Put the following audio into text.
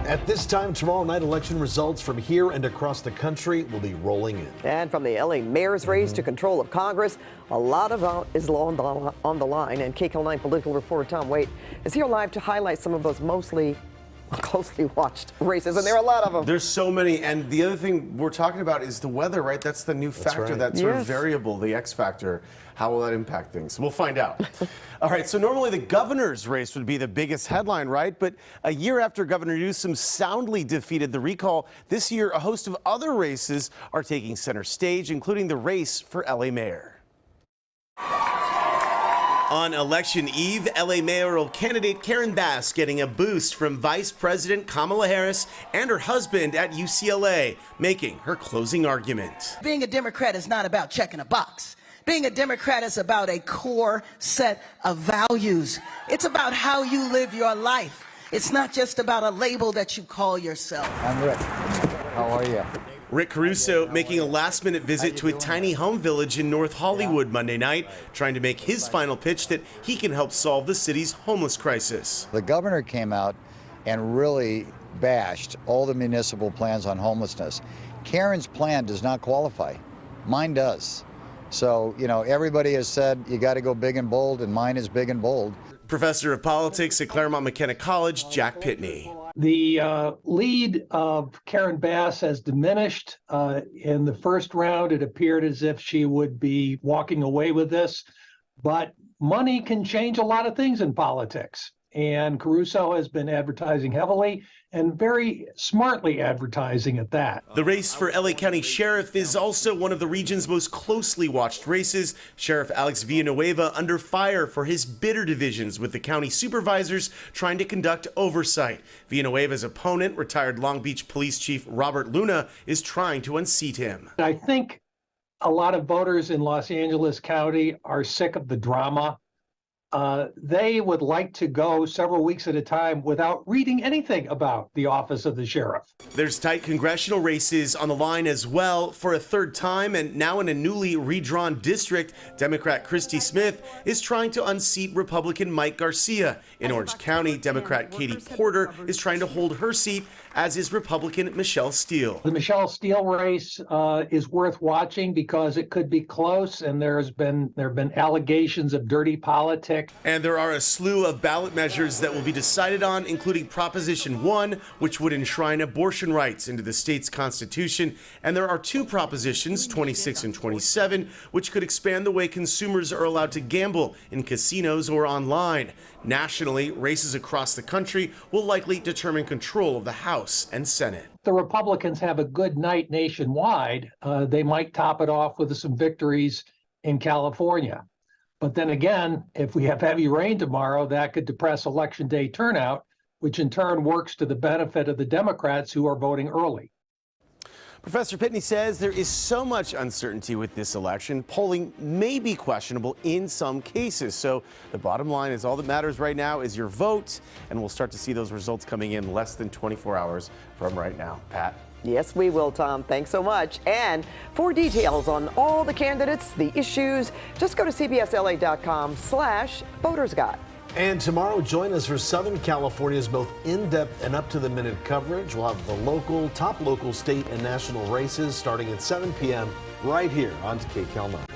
At this time tomorrow night, election results from here and across the country will be rolling in. And from the LA mayor's race to control of Congress, a lot of is on the line. And KCAL9 political reporter Tom Waite is here live to highlight some of those mostly closely watched races, and there are a lot of them. There's so many, and the other thing we're talking about is the weather, right? That's the new factor, that sort of variable, the X factor. How will that impact things? We'll find out. All right, so normally the governor's race would be the biggest headline, right? But a year after Governor Newsom soundly defeated the recall, this year a host of other races are taking center stage, including the race for LA mayor. On election eve, LA mayoral candidate Karen Bass getting a boost from Vice President Kamala Harris and her husband at UCLA, making her closing argument. Being a Democrat is not about checking a box. Being a Democrat is about a core set of values. It's about how you live your life. It's not just about a label that you call yourself. I'm Rick. How are you? Rick Caruso making a last-minute visit to a tiny home village in North Hollywood Monday night, trying to make his final pitch that he can help solve the city's homeless crisis. The governor came out and really bashed all the municipal plans on homelessness. Karen's plan does not qualify. Mine does. So, you know, everybody has said you got to go big and bold, and mine is big and bold. Professor of politics at Claremont McKenna College, Jack Pitney. The lead of Karen Bass has diminished. In the first round, it appeared as if she would be walking away with this. But money can change a lot of things in politics. And Caruso has been advertising heavily and very smartly advertising at that. The race for LA County Sheriff is also one of the region's most closely watched races. Sheriff Alex Villanueva under fire for his bitter divisions with the county supervisors trying to conduct oversight. Villanueva's opponent, retired Long Beach Police Chief Robert Luna, is trying to unseat him. I think a lot of voters in Los Angeles County are sick of the drama. They would like to go several weeks at a time without reading anything about the office of the sheriff. There's tight congressional races on the line as well. For a third time, and now in a newly redrawn district, Democrat Christy Smith is trying to unseat Republican Mike Garcia. In Orange County, Democrat Katie Porter is trying to hold her seat, as is Republican Michelle Steele. The Michelle Steele race is worth watching because it could be close, and there have been allegations of dirty politics. And there are a slew of ballot measures that will be decided on, including Proposition 1, which would enshrine abortion rights into the state's constitution. And there are two propositions, 26 and 27, which could expand the way consumers are allowed to gamble in casinos or online. Nationally, races across the country will likely determine control of the House and Senate. The Republicans have a good night nationwide. They might top it off with some victories in California. But then again, if we have heavy rain tomorrow, that could depress Election Day turnout, which in turn works to the benefit of the Democrats who are voting early. Professor Pitney says there is so much uncertainty with this election, polling may be questionable in some cases. So the bottom line is all that matters right now is your vote, and we'll start to see those results coming in less than 24 hours from right now. Pat? Yes, we will, Tom. Thanks so much. And for details on all the candidates, the issues, just go to cbsla.com/votersguide. And tomorrow, join us for Southern California's both in-depth and up-to-the-minute coverage. We'll have the top local, state, and national races starting at 7 p.m. right here on KCAL9.